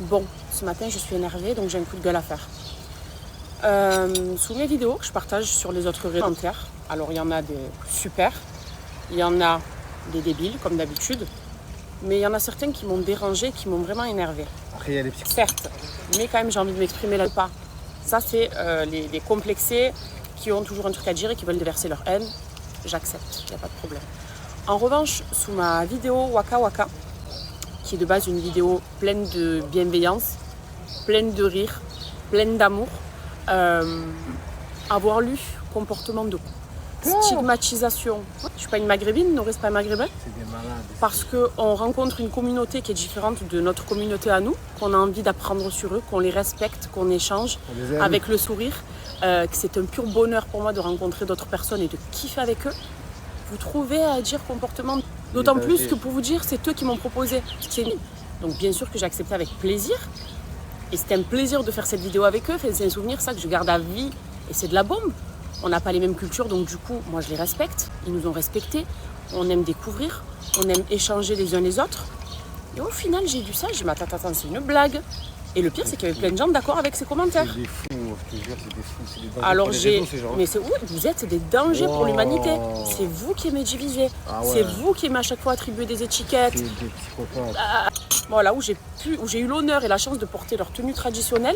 Bon, ce matin je suis énervée donc j'ai un coup de gueule à faire. Sous mes vidéos que je partage sur les autres réseaux entières, alors il y en a des super, il y en a des débiles comme d'habitude, mais il y en a certains qui m'ont dérangée, qui m'ont vraiment énervée. Après il y a les psychos. Certes, mais quand même j'ai envie de m'exprimer là ou pas. Ça c'est les complexés qui ont toujours un truc à dire et qui veulent déverser leur haine. J'accepte, il n'y a pas de problème. En revanche, sous ma vidéo Waka Waka, qui est de base une vidéo pleine de bienveillance, pleine de rire, pleine d'amour, avoir lu comportement de stigmatisation. Je ne suis pas une maghrébine, Noré c'est pas un maghrébin. C'est des malades. Parce qu'on rencontre une communauté qui est différente de notre communauté à nous, qu'on a envie d'apprendre sur eux, qu'on les respecte, qu'on échange avec le sourire, que c'est un pur bonheur pour moi de rencontrer d'autres personnes et de kiffer avec eux. Vous trouvez à dire comportement, d'autant plus que pour vous dire, c'est eux qui m'ont proposé. Donc bien sûr que j'ai accepté avec plaisir. Et c'était un plaisir de faire cette vidéo avec eux. C'est un souvenir, ça, que je garde à vie. Et c'est de la bombe. On n'a pas les mêmes cultures, donc du coup, moi je les respecte. Ils nous ont respectés. On aime découvrir. On aime échanger les uns les autres. Et au final, j'ai vu ça. J'ai dit, mais attends, c'est une blague. Et le pire, c'est qu'il y avait plein de gens d'accord avec ces commentaires. C'est des fous, je te jure, c'est des fous. C'est des dangers alors pour les réseaux, ces gens. mais c'est où vous êtes des dangers pour l'humanité. C'est vous qui aimez diviser. Ah ouais. C'est vous qui aimez à chaque fois attribuer des étiquettes. C'est des psychopathes. Voilà, où j'ai eu l'honneur et la chance de porter leur tenue traditionnelle.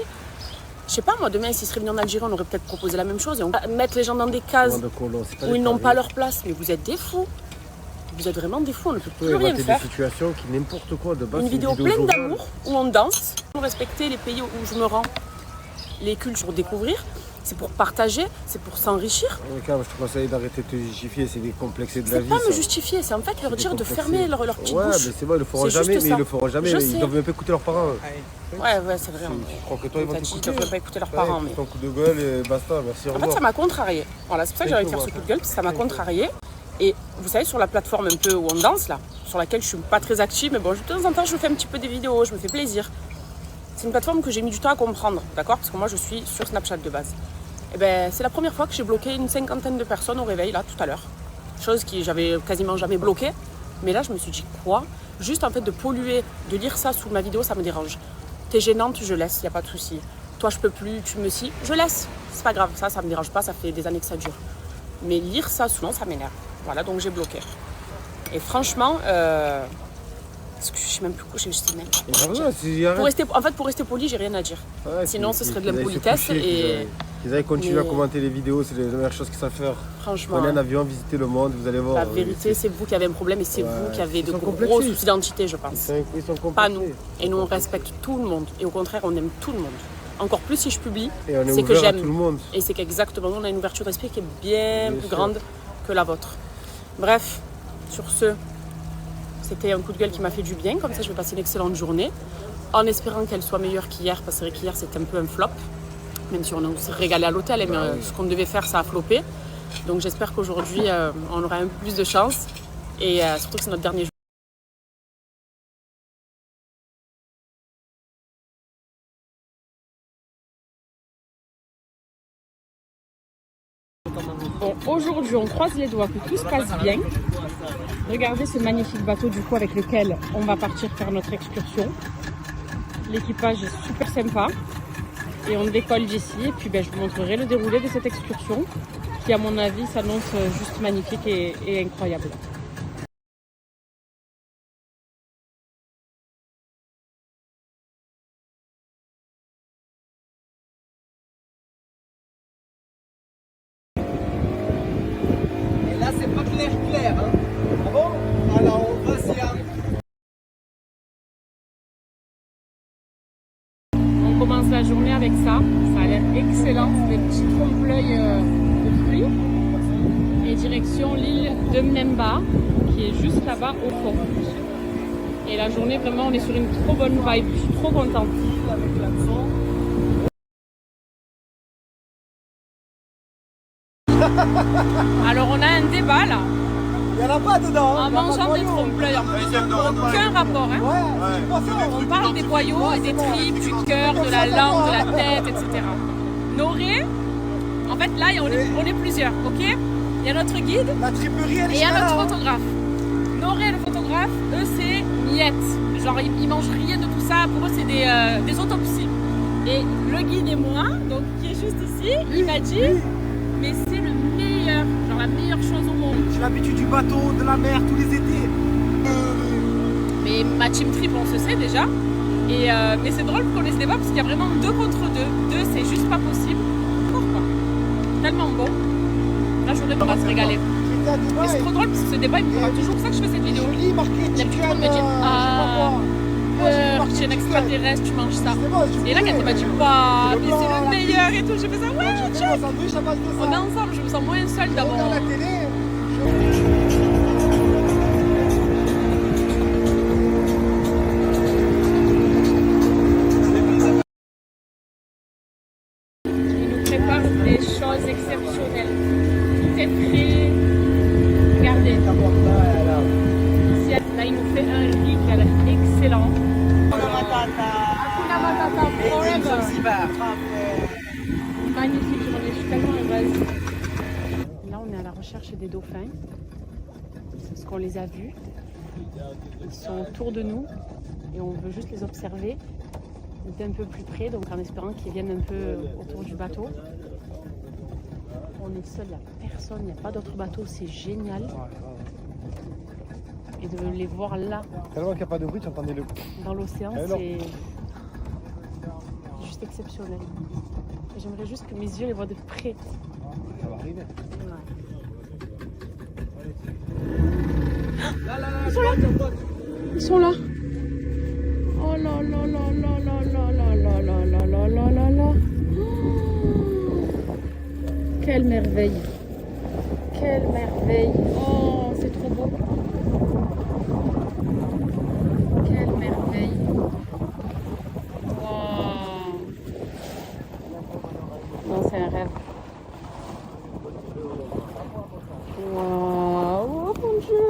Je sais pas, moi, demain, s'ils seraient venus en Algérie, on aurait peut-être proposé la même chose. Et on va mettre les gens dans des cases où ils n'ont pas leur place. Mais vous êtes des fous. Vous êtes vraiment des fous, on ne peut plus rien faire. des situations qui n'importe quoi de base. Une vidéo pleine d'amour où on danse, pour respecter les pays où je me rends, les cultures, pour découvrir. C'est pour partager, c'est pour s'enrichir. Je te conseille d'arrêter de te justifier, c'est des complexés de la vie. C'est pas me justifier, c'est en fait leur dire de fermer leur petite bouche. Ouais, mais c'est vrai, ils le feront jamais, mais ils le feront jamais. Ils doivent même pas écouter leurs parents. Ouais, c'est vrai. Je crois que toi, ils vont t'écouter. Ils ne devraient pas écouter leurs parents. Mais... ton coup de gueule et basta, merci. En fait, ça m'a contrarié. Voilà, c'est pour ça que j'ai envie de faire ce coup de gueule, parce que ça m'a contrarié. Et vous savez, sur la plateforme un peu où on danse, là, sur laquelle je suis pas très active, mais bon, de temps en temps, je fais un petit peu des vidéos, je me fais plaisir. C'est une plateforme que j'ai mis du temps à comprendre, d'accord? Parce que moi, je suis sur Snapchat de base. Et ben, c'est la première fois que j'ai bloqué une 50aine de personnes au réveil, là, tout à l'heure. Chose que j'avais quasiment jamais bloquée. Mais là, je me suis dit, quoi? Juste, en fait, de polluer, de lire ça sous ma vidéo, ça me dérange. T'es gênante, je laisse, y a pas de souci. Toi, je peux plus, tu me scies, je laisse. C'est pas grave, ça me dérange pas, ça fait des années que ça dure. Mais lire ça souvent, ça m'énerve. Voilà, donc j'ai bloqué. Et franchement, je sais même plus quoi, je sais même pas. Pour rester poli, j'ai rien à dire. Ouais, sinon, ce serait de l'impolitesse. Ils allaient continuer à commenter les vidéos, c'est les meilleures choses qu'ils savent faire. Franchement. Prenez un avion, visitez le monde, vous allez voir. La vérité, c'est vous qui avez un problème et c'est vous qui avez de gros soucis d'identité, je pense. Ils sont complexés. Pas nous. Et nous, on respecte tout le monde. Et au contraire, on aime tout le monde. Encore plus si je publie, c'est que j'aime. Et c'est qu'exactement, nous, on a une ouverture d'esprit qui est bien plus grande que la vôtre. Bref, sur ce, c'était un coup de gueule qui m'a fait du bien. Comme ça, je vais passer une excellente journée. En espérant qu'elle soit meilleure qu'hier, parce que c'est vrai qu'hier, c'était un peu un flop. Même si on s'est régalé à l'hôtel, mais ce qu'on devait faire, ça a floppé. Donc j'espère qu'aujourd'hui, on aura un peu plus de chance. Et surtout que c'est notre dernier jour. Bon, aujourd'hui, on croise les doigts que tout se passe bien. Regardez ce magnifique bateau du coup avec lequel on va partir faire notre excursion. L'équipage est super sympa. Et on décolle d'ici et puis je vous montrerai le déroulé de cette excursion qui à mon avis s'annonce juste magnifique et incroyable. Et là c'est pas clair hein. Ah bon? Alors on va s'y arriver. On commence la journée avec ça a l'air excellent, c'est des petits trompe-l'œil de fruits. Et direction l'île de Mnemba, qui est juste là-bas au fond. Et la journée, vraiment, on est sur une trop bonne vibe, je suis trop contente. Alors on a un débat là. Il n'y en a pas dedans. En mangeant des trompe-l'œil, en plus, aucun rapport. Hein. On parle des boyaux et des tripes, du cœur, de la langue, de la tête, etc. Noré, en fait là on est plusieurs, ok? Il y a notre guide la triperie, et il y a notre photographe. Noré, le photographe, eux c'est miettes. genre ils mangent rien de tout ça, pour eux c'est des autopsies. Et le guide et moi, donc qui est juste ici, il m'a dit mais c'est le meilleur, genre la meilleure chose au monde. J'ai l'habitude du bateau, de la mer, tous les étés. Mais ma team trip on se sait déjà. Mais c'est drôle qu'on ne les pas parce qu'il y a vraiment 2 contre 2. 2 c'est juste pas possible. Pourquoi? Tellement bon. Là j'aurais pas se régaler. Et c'est trop drôle parce que ce débat il me fera toujours pour ça que je fais cette vidéo. Joli, marqué Il y a plus de monde me dit ah tu es un extraterrestre, tu manges ça. Et là quand elle m'a dit bah mais c'est le meilleur et tout, j'ai fait ça ouais check. On est ensemble, je me sens moins seule d'abord. Regarde la télé. Des choses exceptionnelles. Tout est prêt. Regardez. Là, il nous fait un riz qui a l'air excellent. Hakuna Matata forever. Magnifique, je suis tellement heureuse. Là, on est à la recherche des dauphins. Parce qu'on les a vus. Ils sont autour de nous et on veut juste les observer d'un peu plus près, donc en espérant qu'ils viennent un peu autour du bateau. On est seul, il n'y a personne, il n'y a pas d'autres bateaux, c'est génial. Et de les voir là, Tellement qu'il n'y a pas de bruit, tu entendais le... dans l'océan, c'est juste exceptionnel. Et j'aimerais juste que mes yeux les voient de près. Ça va arriver. Ouais. Ils sont là. Oh là là là là là là là là là là là là là là. Quelle merveille! Quelle merveille! Oh, c'est trop beau! Quelle merveille! Wow! Non, c'est un rêve. Wow! Oh mon Dieu!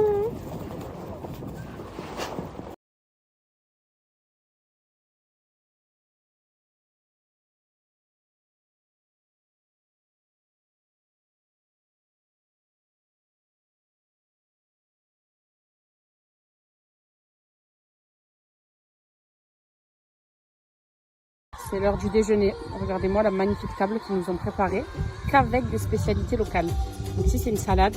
C'est l'heure du déjeuner. Regardez-moi la magnifique table qu'ils nous ont préparée qu'avec des spécialités locales. Donc ici c'est une salade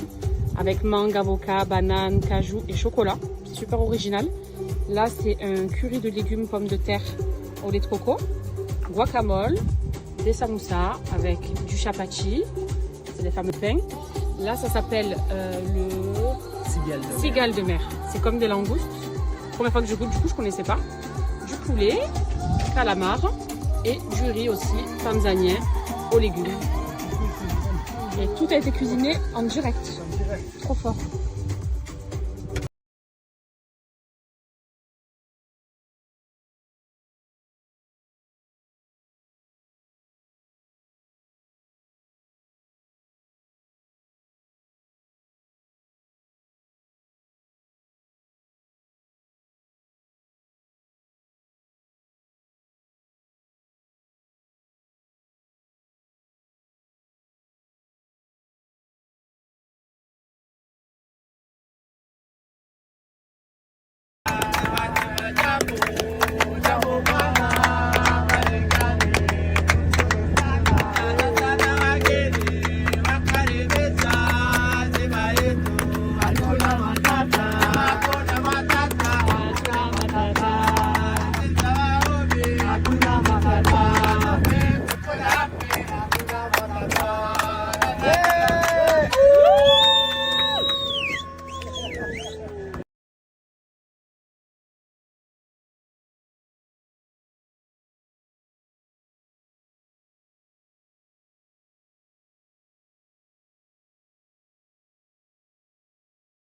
avec mangue, avocat, banane, cajou et chocolat. C'est super original. Là c'est un curry de légumes, pommes de terre au lait de coco, guacamole, des samoussas avec du chapati. C'est des fameux pains. Là ça s'appelle le cigale de mer. C'est comme des langoustes. Première fois que je goûte, du coup je connaissais pas. Du poulet, calamar. Et du riz aussi, tanzanien, aux légumes. Et tout a été cuisiné en direct. Trop fort.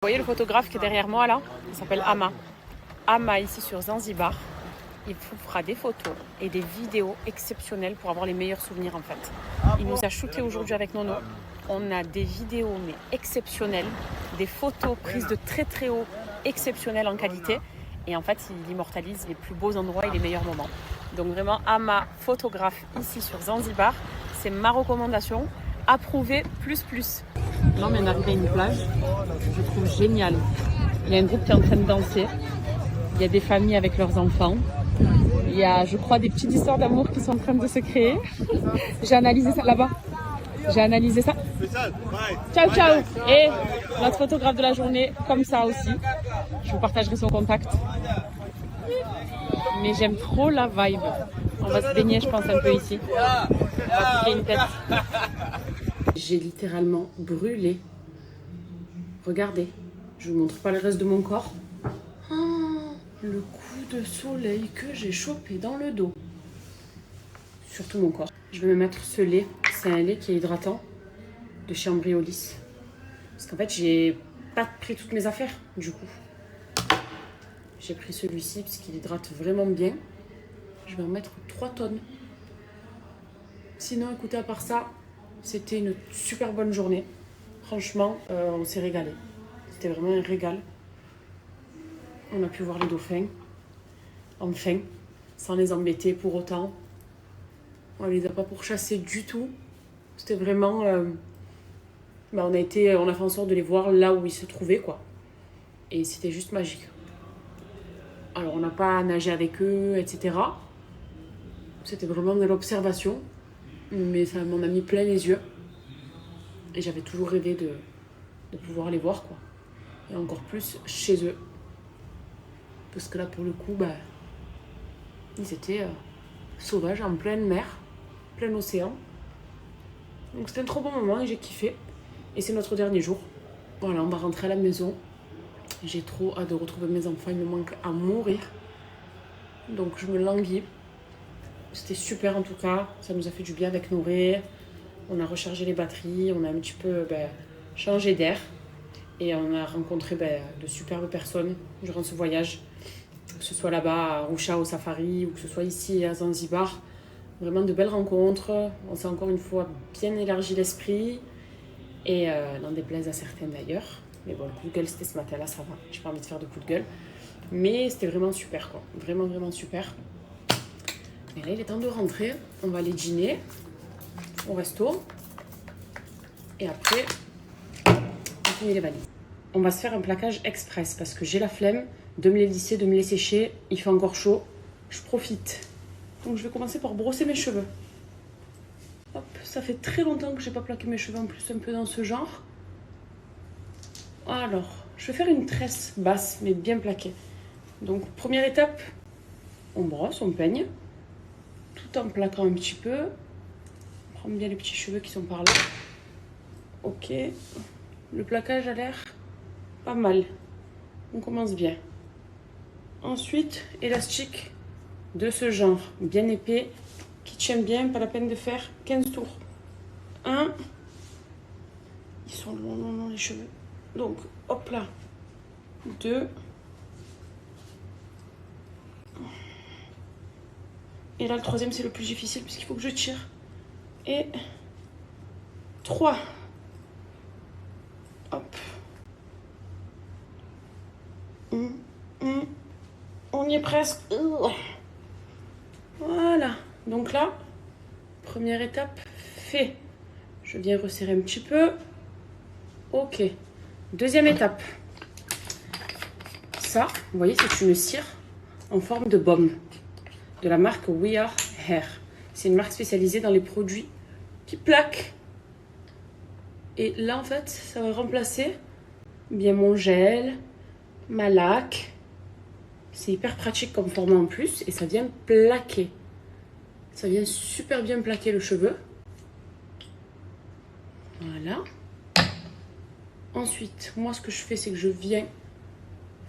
Vous voyez le photographe qui est derrière moi là? Il s'appelle Ama. Ama ici sur Zanzibar. Il vous fera des photos et des vidéos exceptionnelles pour avoir les meilleurs souvenirs en fait. Il nous a shooté aujourd'hui avec Nono. On a des vidéos mais exceptionnelles, des photos prises de très très haut, exceptionnelles en qualité. Et en fait, il immortalise les plus beaux endroits et les meilleurs moments. Donc vraiment, Ama, photographe ici sur Zanzibar, c'est ma recommandation. Approuvé plus. Là, on vient d'arriver à une plage, je trouve génial. Il y a un groupe qui est en train de danser. Il y a des familles avec leurs enfants. Il y a, je crois, des petites histoires d'amour qui sont en train de se créer. J'ai analysé ça là-bas. J'ai analysé ça. Ciao, ciao. Et notre photographe de la journée, comme ça aussi. Je vous partagerai son contact. Mais j'aime trop la vibe. On va se baigner, je pense, un peu ici. On va se créer une tête. J'ai littéralement brûlé. Regardez. Je vous montre pas le reste de mon corps. Oh, le coup de soleil que j'ai chopé dans le dos. Sur tout mon corps. Je vais me mettre ce lait. C'est un lait qui est hydratant de chez Ambriolis. Parce qu'en fait, j'ai pas pris toutes mes affaires, du coup. J'ai pris celui-ci parce qu'il hydrate vraiment bien. Je vais en mettre 3 tonnes. Sinon, écoutez, à part ça, c'était une super bonne journée. Franchement, on s'est régalé. C'était vraiment un régal. On a pu voir les dauphins. Enfin, sans les embêter pour autant. On les a pas pourchassés du tout. C'était vraiment... on a fait en sorte de les voir là où ils se trouvaient, quoi. Et c'était juste magique. Alors, on n'a pas nagé avec eux, etc. C'était vraiment de l'observation. Mais ça m'en a mis plein les yeux. Et j'avais toujours rêvé de pouvoir les voir, quoi. Et encore plus chez eux. Parce que là, pour le coup, ils étaient sauvages, en pleine mer, plein océan. Donc c'était un trop bon moment et j'ai kiffé. Et c'est notre dernier jour. Voilà, on va rentrer à la maison. J'ai trop hâte de retrouver mes enfants, ils me manquent à mourir. Donc je me languis. C'était super en tout cas, ça nous a fait du bien avec Noré. On a rechargé les batteries, on a un petit peu changé d'air. Et on a rencontré de superbes personnes durant ce voyage. Que ce soit là-bas à Arusha au safari ou que ce soit ici à Zanzibar. Vraiment de belles rencontres. On s'est encore une fois bien élargi l'esprit. Et n'en déplaise à certains d'ailleurs. Mais bon, le coup de gueule c'était ce matin-là, ça va. J'ai pas envie de faire de coup de gueule. Mais c'était vraiment super, quoi. Vraiment, vraiment super. Et là, il est temps de rentrer. On va aller dîner au resto. Et après, on finit les valises. On va se faire un plaquage express parce que j'ai la flemme de me les lisser, de me les sécher. Il fait encore chaud. Je profite. Donc, je vais commencer par brosser mes cheveux. Hop, ça fait très longtemps que j'ai pas plaqué mes cheveux en plus, un peu dans ce genre. Alors, je vais faire une tresse basse, mais bien plaquée. Donc, première étape, on brosse, on peigne. Tout en plaquant un petit peu. On prend bien les petits cheveux qui sont par là. Ok. Le plaquage a l'air pas mal. On commence bien. Ensuite, élastique de ce genre, bien épais, qui tient bien, pas la peine de faire 15 tours. 1. Ils sont longs, les cheveux. Donc, hop là. 2. Et là, le troisième, c'est le plus difficile puisqu'il faut que je tire. Et 3. Hop. On y est presque. Voilà. Donc là, première étape fait. Je viens resserrer un petit peu. Ok. Deuxième étape. Ça, vous voyez, c'est une cire en forme de baume de la marque We Are Hair. C'est une marque spécialisée dans les produits qui plaquent. Et là, en fait, ça va remplacer bien mon gel, ma laque. C'est hyper pratique comme format en plus et ça vient plaquer. Ça vient super bien plaquer le cheveu. Voilà. Ensuite, moi, ce que je fais, c'est que je viens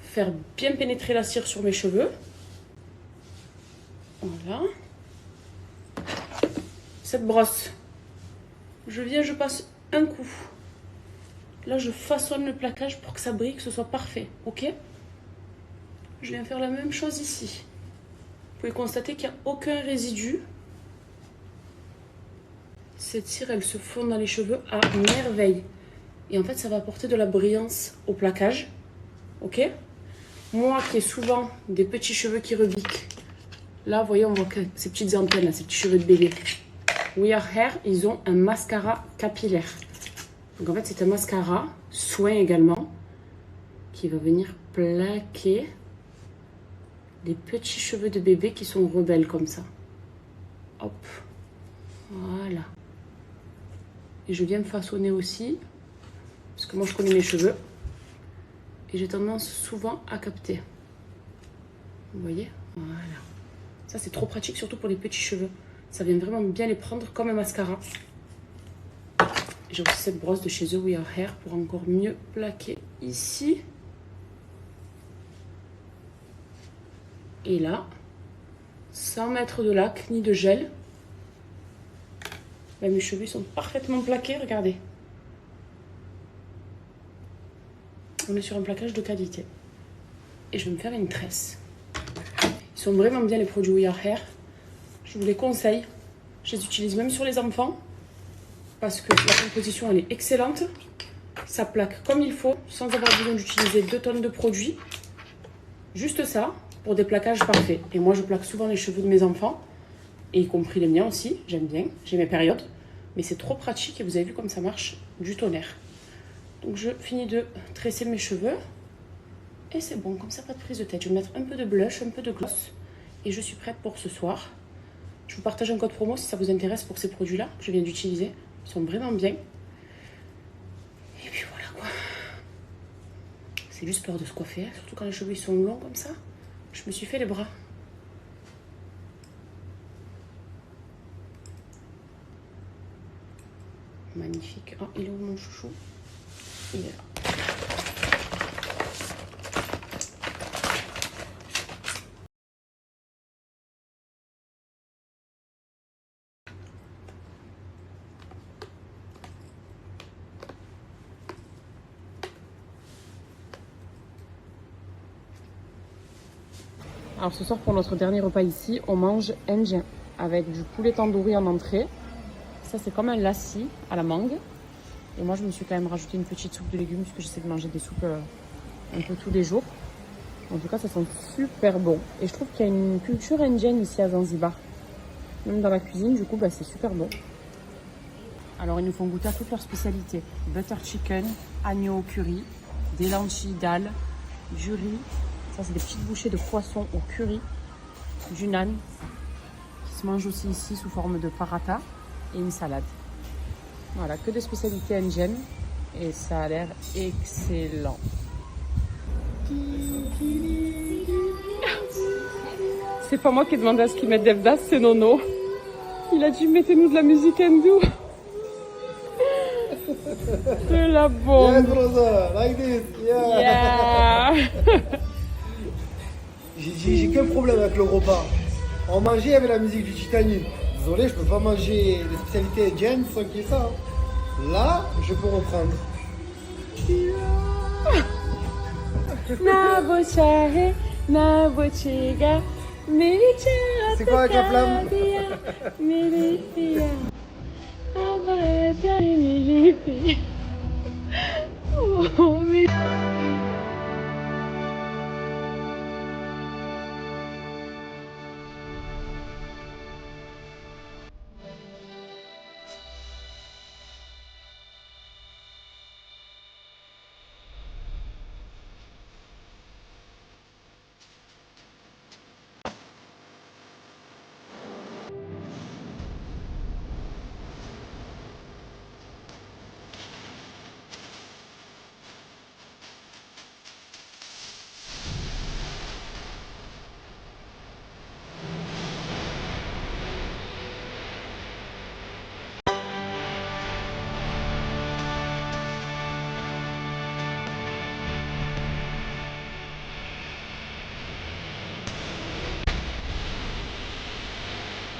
faire bien pénétrer la cire sur mes cheveux. Voilà. Cette brosse, je passe un coup. Là, je façonne le plaquage pour que ça brille, que ce soit parfait. Ok? Je viens faire la même chose ici. Vous pouvez constater qu'il n'y a aucun résidu. Cette cire, elle se fond dans les cheveux à merveille. Et en fait, ça va apporter de la brillance au plaquage. Ok? Moi qui ai souvent des petits cheveux qui rebiquent. Là, vous voyez, on voit que ces petites antennes, là, ces petits cheveux de bébé. We Are Hair, ils ont un mascara capillaire. Donc en fait, c'est un mascara, soin également, qui va venir plaquer des petits cheveux de bébé qui sont rebelles comme ça. Hop. Voilà. Et je viens me façonner aussi. Parce que moi, je connais mes cheveux. Et j'ai tendance souvent à capter. Vous voyez? Voilà. Ça, c'est trop pratique, surtout pour les petits cheveux. Ça vient vraiment bien les prendre comme un mascara. J'ai aussi cette brosse de chez The We Are Hair pour encore mieux plaquer ici. Et là, sans mettre de lac ni de gel, ben, mes cheveux sont parfaitement plaqués, regardez. On est sur un plaquage de qualité. Et je vais me faire une tresse. Ils sont vraiment bien les produits We Are Hair. Je vous les conseille. Je les utilise même sur les enfants. Parce que la composition elle est excellente. Ça plaque comme il faut, sans avoir besoin d'utiliser 2 tonnes de produits. Juste ça, pour des plaquages parfaits. Et moi je plaque souvent les cheveux de mes enfants. Et y compris les miens aussi, j'aime bien. J'ai mes périodes. Mais c'est trop pratique et vous avez vu comme ça marche du tonnerre. Donc je finis de tresser mes cheveux. Et c'est bon, comme ça pas de prise de tête. Je vais mettre un peu de blush, un peu de gloss. Et je suis prête pour ce soir. Je vous partage un code promo si ça vous intéresse pour ces produits-là que je viens d'utiliser. Ils sont vraiment bien. Et puis voilà quoi. C'est juste peur de se coiffer, hein, surtout quand les cheveux ils sont longs comme ça. Je me suis fait les bras. Magnifique. Oh, il est où mon chouchou? Il est là. Alors ce soir pour notre dernier repas ici, on mange indien avec du poulet tandoori en entrée. Ça c'est comme un lassi à la mangue. Et moi je me suis quand même rajouté une petite soupe de légumes puisque j'essaie de manger des soupes un peu tous les jours. En tout cas ça sent super bon. Et je trouve qu'il y a une culture indienne ici à Zanzibar. Même dans la cuisine du coup bah, c'est super bon. Alors ils nous font goûter à toutes leurs spécialités. Butter chicken, agneau au curry, des lentilles dalle, du riz. Ça, c'est des petites bouchées de poisson au curry, du naan, qui se mange aussi ici sous forme de paratha, et une salade. Voilà, que des spécialités indiennes, et ça a l'air excellent. C'est pas moi qui ai demandé à ce qu'ils mettent Devdas, c'est Nono. Il a dit, mettez-nous de la musique hindoue. De la bombe. Yes, brother, like this. Yeah. Yeah. J'ai qu'un problème avec le repas. On mangeait avec la musique du Titanic. Désolé, je peux pas manger les spécialités indiennes sans qu'il y ait ça. Hein. Là, je peux reprendre. C'est quoi avec la flamme? Oh,